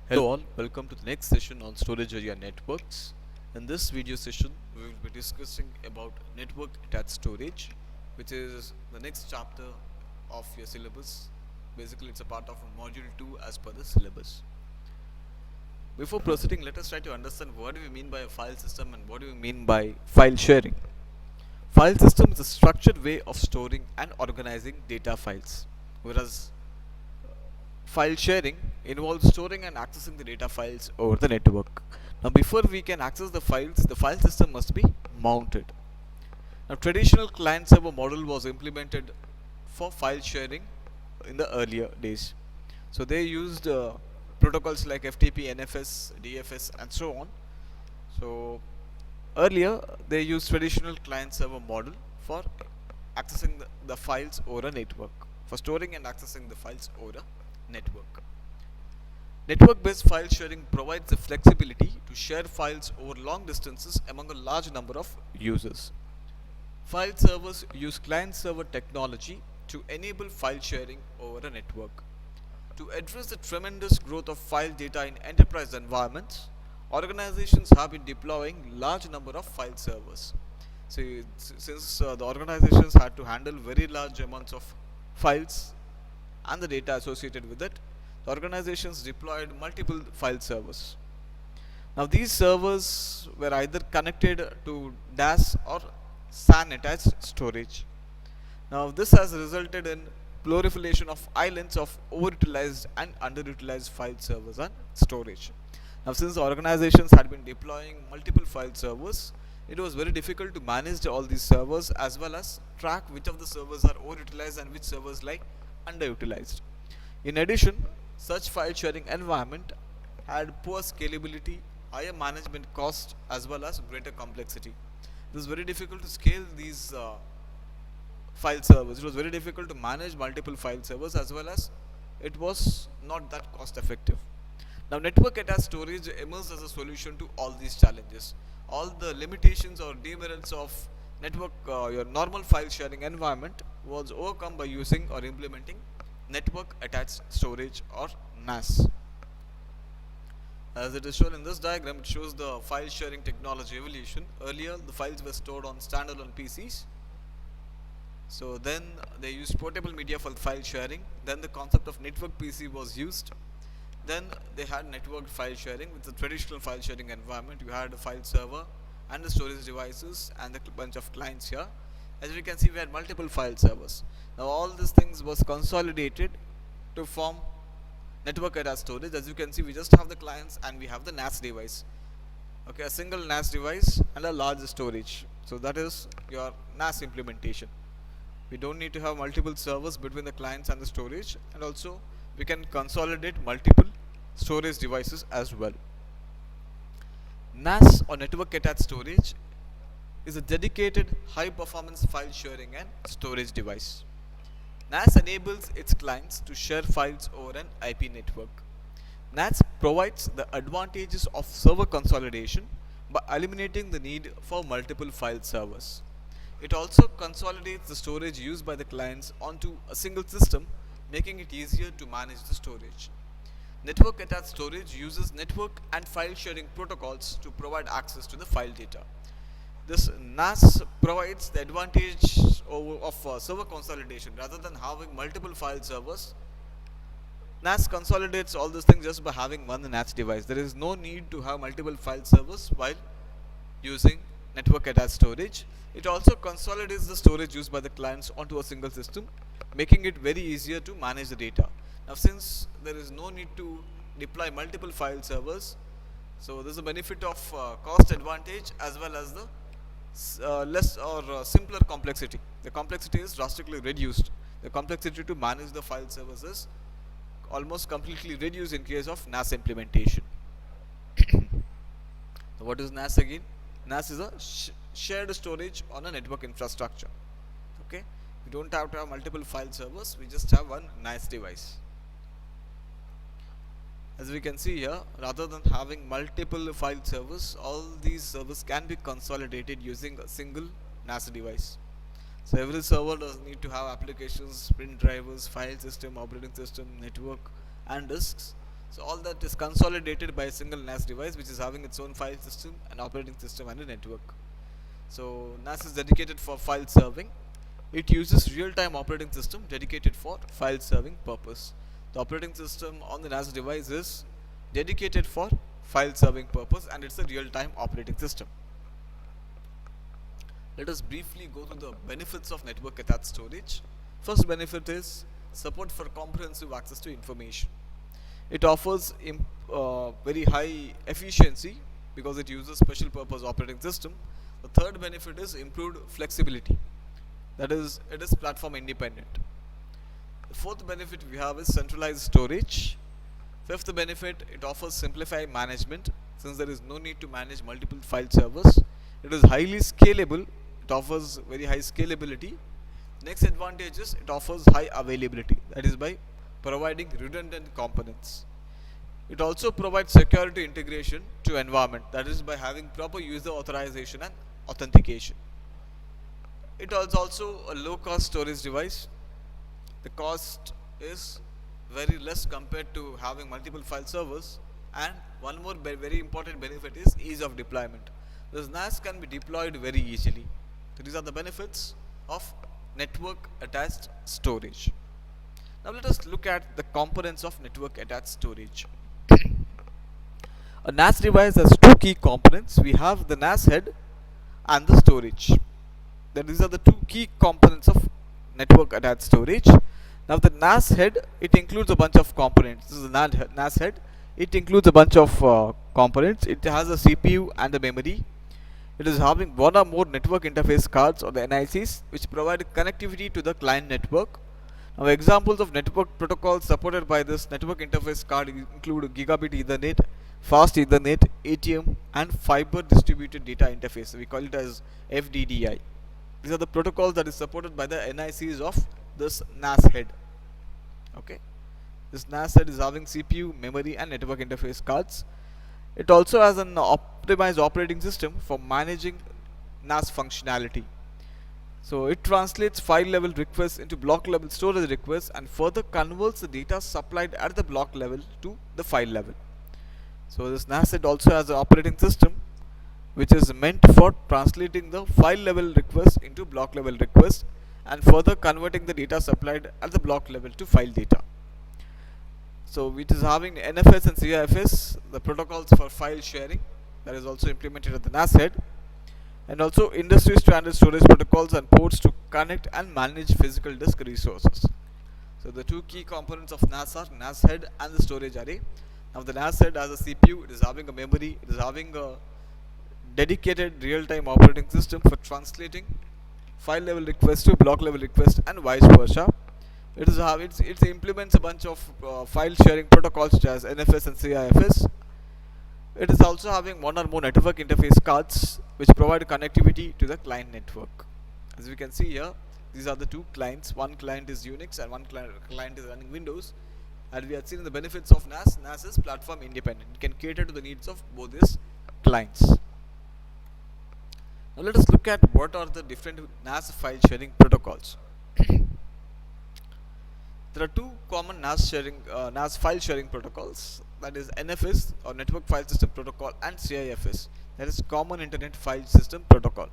Hello all, welcome to the next session on storage area networks. In this video session, we will be discussing about network attached storage, which is the next chapter of your syllabus. Basically, it's a part of module 2 as per the syllabus. Before proceeding, let us try to understand what do we mean by a file system and what do we mean by file sharing. File system is a structured way of storing and organizing data files, whereas file sharing involves storing and accessing the data files over the network. Now, before we can access the files, the file system must be mounted. Now, traditional client server model was implemented for file sharing in the earlier days. So, they used protocols like FTP, NFS, DFS, and so on. So, earlier they used traditional client server model for accessing the files over a network, for storing and accessing the files over a network. Network-based file sharing provides the flexibility to share files over long distances among a large number of users. File servers use client-server technology to enable file sharing over a network. To address the tremendous growth of file data in enterprise environments, organizations have been deploying large number of file servers. So, since the organizations had to handle very large amounts of files and the data associated with it, the organizations deployed multiple file servers. Now, these servers were either connected to DAS or SAN attached storage. Now, this has resulted in proliferation of islands of overutilized and underutilized file servers and storage. Now, since the organizations had been deploying multiple file servers, it was very difficult to manage all these servers as well as track which of the servers are overutilized and which servers like underutilized. In addition, such file sharing environment had poor scalability, higher management cost as well as greater complexity. It was very difficult to scale these file servers. It was very difficult to manage multiple file servers as well as it was not that cost effective. Now, network attached storage emerged as a solution to all these challenges. All the limitations or demerits of network, your normal file sharing environment was overcome by using or implementing network attached storage or NAS. As it is shown in this diagram, it shows the file sharing technology evolution. Earlier, the files were stored on standalone PCs. So then they used portable media for file sharing. Then the concept of network PC was used. Then they had networked file sharing with the traditional file sharing environment. You had a file server and the storage devices and a bunch of clients here. As we can see, we had multiple file servers. Now, all these things was consolidated to form network attached storage. As you can see, we just have the clients and we have the NAS device. Okay, a single NAS device and a large storage. So that is your NAS implementation. We don't need to have multiple servers between the clients and the storage, and also we can consolidate multiple storage devices as well. NAS or network attached storage is a dedicated high performance file sharing and storage device. NAS enables its clients to share files over an IP network. NAS provides the advantages of server consolidation by eliminating the need for multiple file servers. It also consolidates the storage used by the clients onto a single system, making it easier to manage the storage. Network attached storage uses network and file sharing protocols to provide access to the file data. This NAS provides the advantage of server consolidation. Rather than having multiple file servers, NAS consolidates all these things just by having one NAS device. There is no need to have multiple file servers while using network attached storage. It also consolidates the storage used by the clients onto a single system, making it very easier to manage the data. Now, since there is no need to deploy multiple file servers, so there is a benefit of cost advantage as well as the less or simpler complexity. The complexity is drastically reduced. The complexity to manage the file servers is almost completely reduced in case of NAS implementation. So what is NAS again? NAS is a shared storage on a network infrastructure. Okay, we don't have to have multiple file servers, we just have one NAS device. As we can see here, rather than having multiple file servers, all these servers can be consolidated using a single NAS device. So every server does need to have applications, print drivers, file system, operating system, network, and disks. So all that is consolidated by a single NAS device, which is having its own file system, an operating system, and a network. So NAS is dedicated for file serving. It uses real-time operating system dedicated for file serving purpose. The operating system on the NAS device is dedicated for file serving purpose, and it's a real-time operating system. Let us briefly go through the benefits of network attached storage. First benefit is support for comprehensive access to information. It offers very high efficiency because it uses special purpose operating system. The third benefit is improved flexibility. That is, it is platform independent. The fourth benefit we have is centralized storage. Fifth benefit, it offers simplified management since there is no need to manage multiple file servers. It is highly scalable. It offers very high scalability. Next advantage is it offers high availability, that is by providing redundant components. It also provides security integration to environment, that is by having proper user authorization and authentication. It is also a low cost storage device. The cost is very less compared to having multiple file servers, and one more very important benefit is ease of deployment. This NAS can be deployed very easily. So these are the benefits of network attached storage. Now let us look at the components of network attached storage. A NAS device has two key components. We have the NAS head and the storage. These are the two key components of network attached storage. Now the NAS head, it includes a bunch of components. This is the NAS head. It includes a bunch of components. It has a CPU and a memory. It is having one or more network interface cards or the NICs, which provide connectivity to the client network. Now examples of network protocols supported by this network interface card include Gigabit Ethernet, Fast Ethernet, ATM, and Fiber Distributed Data Interface. We call it as FDDI. These are the protocols that is supported by the NICs of this NAS head. Okay, this NAS head is having CPU, memory, and network interface cards. It also has an optimized operating system for managing NAS functionality. So it translates file level requests into block level storage requests and further converts the data supplied at the block level to the file level. So this NAS head also has an operating system which is meant for translating the file level requests into block level requests and further converting the data supplied at the block level to file data. So it is having NFS and CIFS, the protocols for file sharing, that is also implemented at the NAS head, and also industry standard storage protocols and ports to connect and manage physical disk resources. So the two key components of NAS are NAS head and the storage array. Now the NAS head has a CPU, it is having a memory, it is having a dedicated real-time operating system for translating file level requests to block level requests and vice versa. It implements a bunch of file sharing protocols such as NFS and CIFS. It is also having one or more network interface cards which provide connectivity to the client network. As we can see here, these are the two clients. One client is Unix and one client is running Windows. And we have seen the benefits of NAS. NAS is platform independent. It can cater to the needs of both these clients. Now let us look at what are the different NAS file sharing protocols. There are two common NAS file sharing protocols, that is NFS or Network File System Protocol and CIFS, that is Common Internet File System Protocol.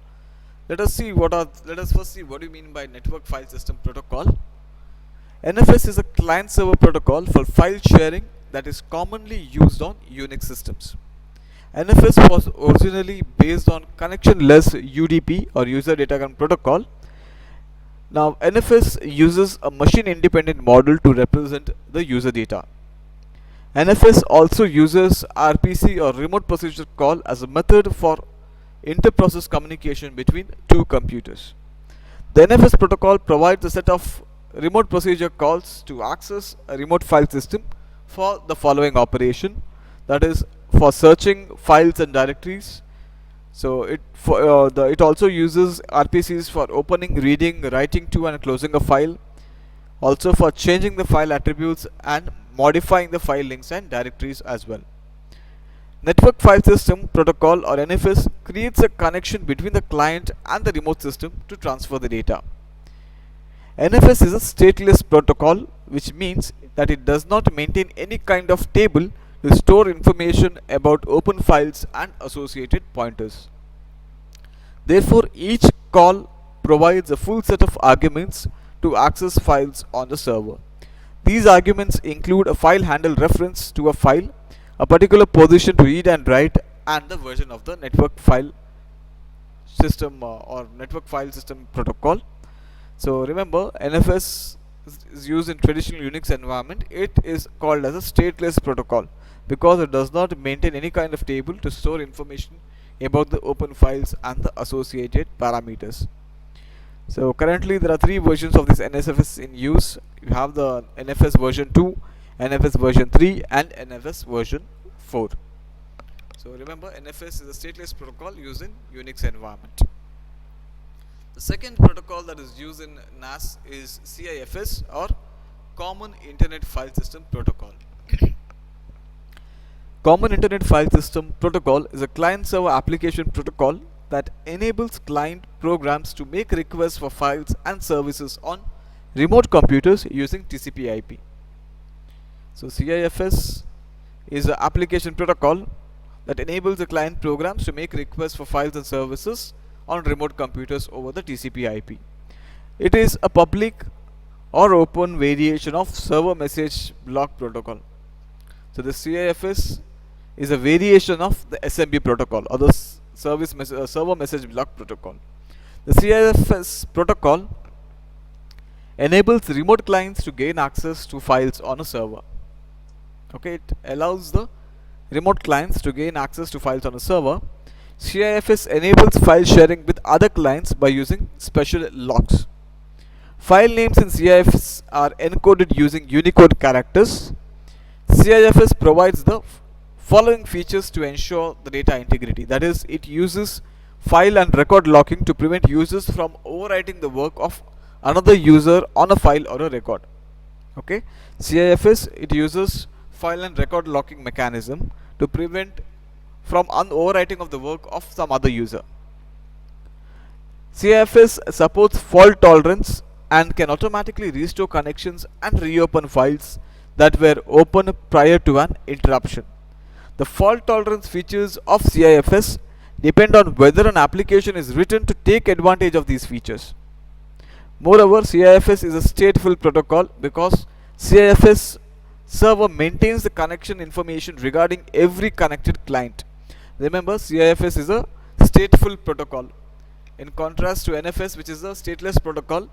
Let us first see what do you mean by Network File System Protocol. NFS is a client server protocol for file sharing that is commonly used on Unix systems. NFS was originally based on connectionless UDP or user datagram protocol. Now NFS uses a machine independent model to represent the user data. NFS also uses RPC or remote procedure call as a method for inter-process communication between two computers. The NFS protocol provides a set of remote procedure calls to access a remote file system for the following operation, that is for searching files and directories. So it also uses RPCs for opening, reading, writing to and closing a file, also for changing the file attributes and modifying the file links and directories as well. Network File System Protocol or NFS creates a connection between the client and the remote system to transfer the data. NFS is a stateless protocol, which means that it does not maintain any kind of table to store information about open files and associated pointers. Therefore, each call provides a full set of arguments to access files on the server. These arguments include a file handle reference to a file, a particular position to read and write, and the version of the network file system or network file system protocol. So remember, NFS is used in traditional Unix environment. It is called as a stateless protocol because it does not maintain any kind of table to store information about the open files and the associated parameters. So currently there are three versions of this NFS in use. You have the NFS version 2, NFS version 3 and NFS version 4. So remember, NFS is a stateless protocol used in Unix environment. The second protocol that is used in NAS is CIFS or Common Internet File System Protocol. Common Internet File System Protocol is a client-server application protocol that enables client programs to make requests for files and services on remote computers using TCP/IP. So CIFS is an application protocol that enables the client programs to make requests for files and services on remote computers over the TCP/IP. It is a public or open variation of server message block protocol. So the CIFS is a variation of the SMB protocol or the server message block protocol. The CIFS protocol enables remote clients to gain access to files on a server. Okay, it allows the remote clients to gain access to files on a server. CIFS enables file sharing with other clients by using special locks. File names in CIFS are encoded using Unicode characters. CIFS provides the following features to ensure the data integrity. That is, it uses file and record locking to prevent users from overwriting the work of another user on a file or a record. Okay, CIFS, it uses file and record locking mechanism to prevent from overwriting of the work of some other user. CIFS supports fault tolerance and can automatically restore connections and reopen files that were open prior to an interruption. The fault tolerance features of CIFS depend on whether an application is written to take advantage of these features. Moreover, CIFS is a stateful protocol because CIFS server maintains the connection information regarding every connected client. Remember, CIFS is a stateful protocol. In contrast to NFS, which is a stateless protocol,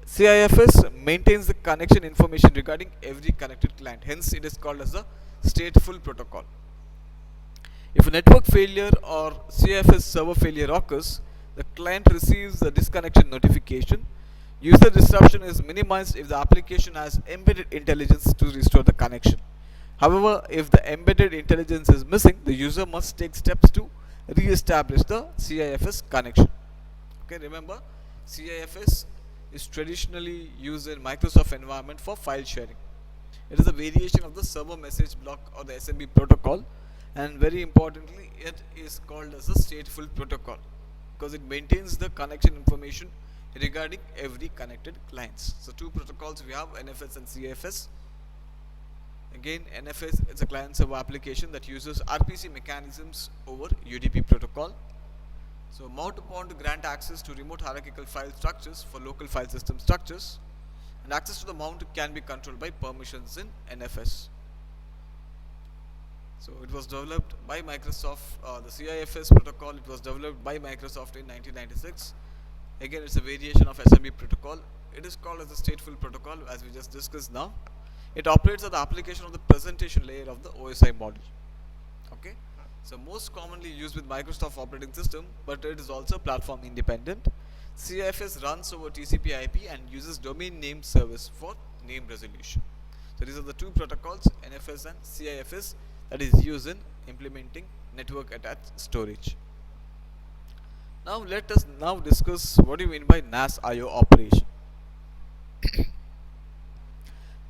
CIFS maintains the connection information regarding every connected client. Hence, it is called as a stateful protocol. If a network failure or CIFS server failure occurs, the client receives a disconnection notification. User disruption is minimized if the application has embedded intelligence to restore the connection. However, if the embedded intelligence is missing, the user must take steps to re-establish the CIFS connection. Okay, remember, CIFS is traditionally used in Microsoft environment for file sharing. It is a variation of the server message block or the SMB protocol, and very importantly, it is called as a stateful protocol because it maintains the connection information regarding every connected clients. So two protocols we have, NFS and CIFS. Again, NFS is a client server application that uses RPC mechanisms over UDP protocol. So mount upon to grant access to remote hierarchical file structures for local file system structures, and access to the mount can be controlled by permissions in NFS. So it was developed by Microsoft, the CIFS protocol, it was developed by Microsoft in 1996. Again, it's a variation of SMB protocol. It is called as a stateful protocol, as we just discussed now. It operates as the application of the presentation layer of the OSI model. Okay, so most commonly used with Microsoft operating system, but it is also platform independent. CIFS runs over TCP/IP and uses domain name service for name resolution. So these are the two protocols, NFS and CIFS, that is used in implementing network attached storage. Now let us now discuss what do you mean by NAS IO operation.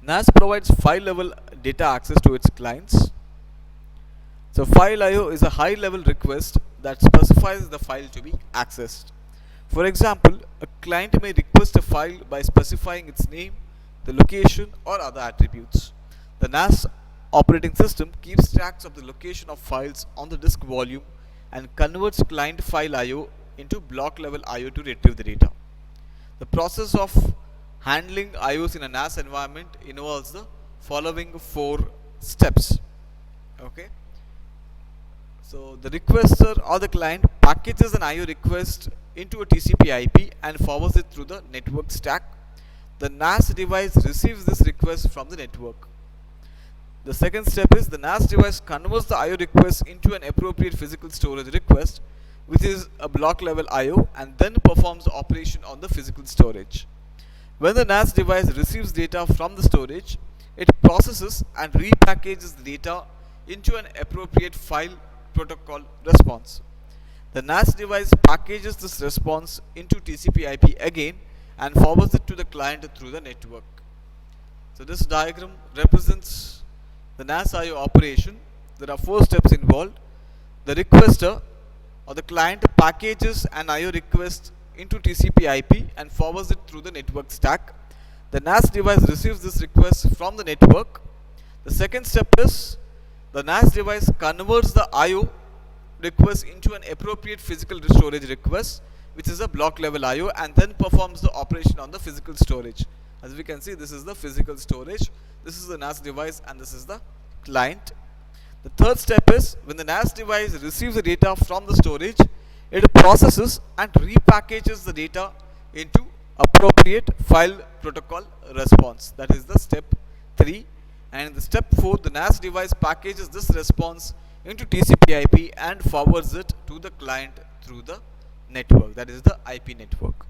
NAS provides file level data access to its clients. So file IO is a high level request that specifies the file to be accessed. For example, a client may request a file by specifying its name, the location, or other attributes. The NAS operating system keeps tracks of the location of files on the disk volume and converts client file IO into block level IO to retrieve the data. The process of handling IOs in a NAS environment involves the following four steps. Okay. So the requester or the client packages an IO request into a TCP IP and forwards it through the network stack. The NAS device receives this request from the network. The second step is the NAS device converts the IO request into an appropriate physical storage request, which is a block level IO, and then performs the operation on the physical storage. When the NAS device receives data from the storage, it processes and repackages the data into an appropriate file protocol response. The NAS device packages this response into TCP IP again and forwards it to the client through the network. So this diagram represents the NAS IO operation. There are four steps involved. The requester or the client packages an IO request into TCP IP and forwards it through the network stack. The NAS device receives this request from the network. The second step is the NAS device converts the IO request into an appropriate physical storage request, which is a block level IO, and then performs the operation on the physical storage. As we can see, this is the physical storage, this is the NAS device, and this is the client. The third step is when the NAS device receives the data from the storage, it processes and repackages the data into appropriate file protocol response. That is the step 3. And in the step 4, the NAS device packages this response into TCP IP and forwards it to the client through the network, that is the IP network.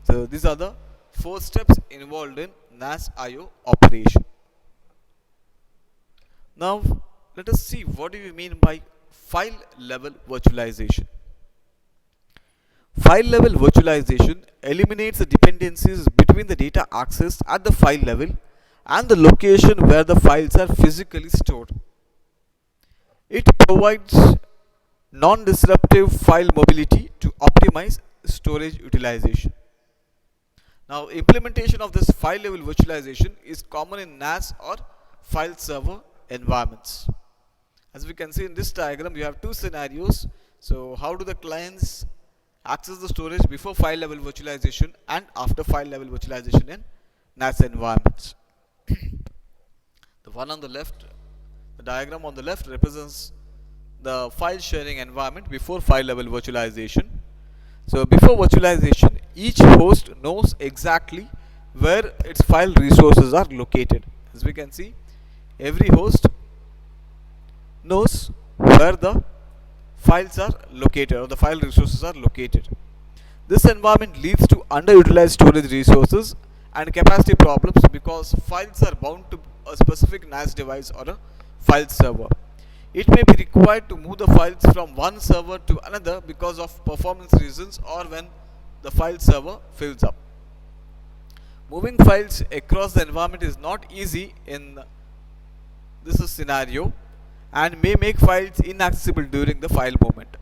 So these are the 4 steps involved in NAS IO operation. Now let us see what do we mean by file level virtualization. File level virtualization eliminates the dependencies between the data accessed at the file level and the location where the files are physically stored. It provides non-disruptive file mobility to optimize storage utilization. Now, implementation of this file level virtualization is common in NAS or file server environments. As we can see in this diagram, you have two scenarios. So, how do the clients access the storage before file level virtualization and after file level virtualization in NAS environments? The one on the left, the diagram on the left represents the file sharing environment before file level virtualization. So before virtualization, each host knows exactly where its file resources are located. As we can see, every host knows where the files are located or the file resources are located. This environment leads to underutilized storage resources and capacity problems because files are bound to a specific NAS device or a file server. It may be required to move the files from one server to another because of performance reasons or when the file server fills up. Moving files across the environment is not easy in this scenario and may make files inaccessible during the file movement.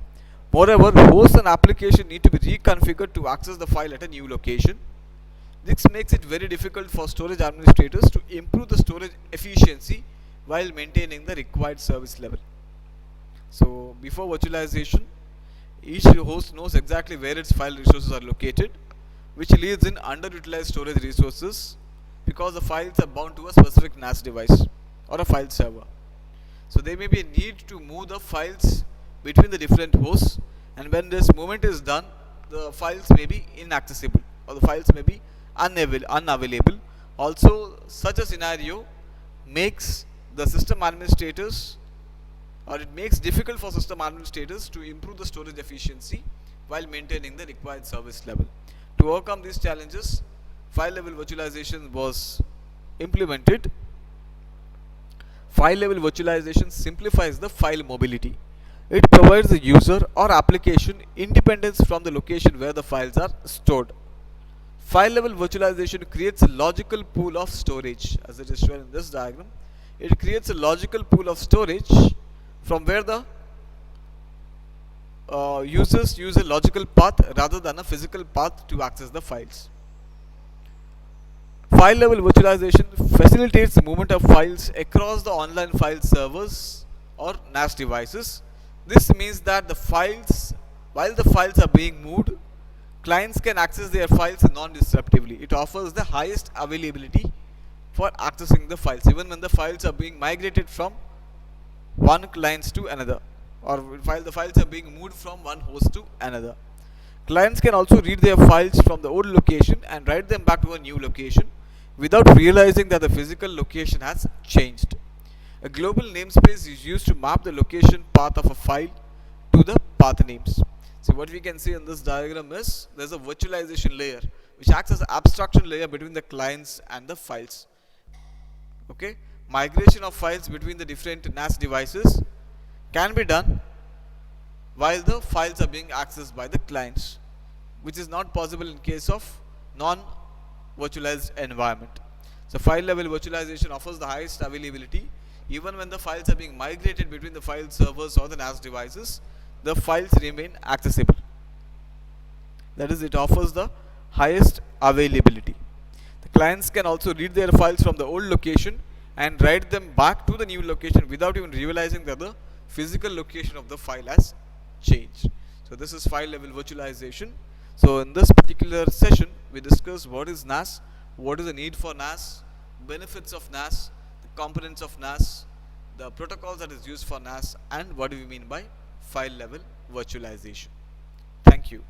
Moreover, hosts and application need to be reconfigured to access the file at a new location. This makes it very difficult for storage administrators to improve the storage efficiency while maintaining the required service level. So before virtualization, each host knows exactly where its file resources are located, which leads in underutilized storage resources because the files are bound to a specific NAS device or a file server. So there may be a need to move the files between the different hosts, and when this movement is done, the files may be inaccessible or the files may be unavailable. Also, such a scenario makes the system administrators, or it makes difficult for system administrators to improve the storage efficiency while maintaining the required service level. To overcome these challenges, file level virtualization was implemented. File level virtualization simplifies the file mobility. It provides the user or application independence from the location where the files are stored. File level virtualization creates a logical pool of storage, as it is shown in this diagram. It creates a logical pool of storage from where the users use a logical path rather than a physical path to access the files. File level virtualization facilitates the movement of files across the online file servers or NAS devices. This means that while the files are being moved, clients can access their files non-disruptively. It offers the highest availability for accessing the files, even when the files are being migrated from one client to another, or while the files are being moved from one host to another. Clients can also read their files from the old location and write them back to a new location without realizing that the physical location has changed. A global namespace is used to map the location path of a file to the path names. So what we can see in this diagram is there's a virtualization layer which acts as an abstraction layer between the clients and the files. Okay, migration of files between the different NAS devices can be done while the files are being accessed by the clients, which is not possible in case of non-virtualized environment. So file level virtualization offers the highest availability. Even when the files are being migrated between the file servers or the NAS devices, the files remain accessible. That is, it offers the highest availability. The clients can also read their files from the old location and write them back to the new location without even realizing that the physical location of the file has changed. So this is file level virtualization. So in this particular session, we discussed what is NAS, what is the need for NAS, benefits of NAS, the components of NAS, the protocols that is used for NAS, and what do we mean by file level virtualization. Thank you.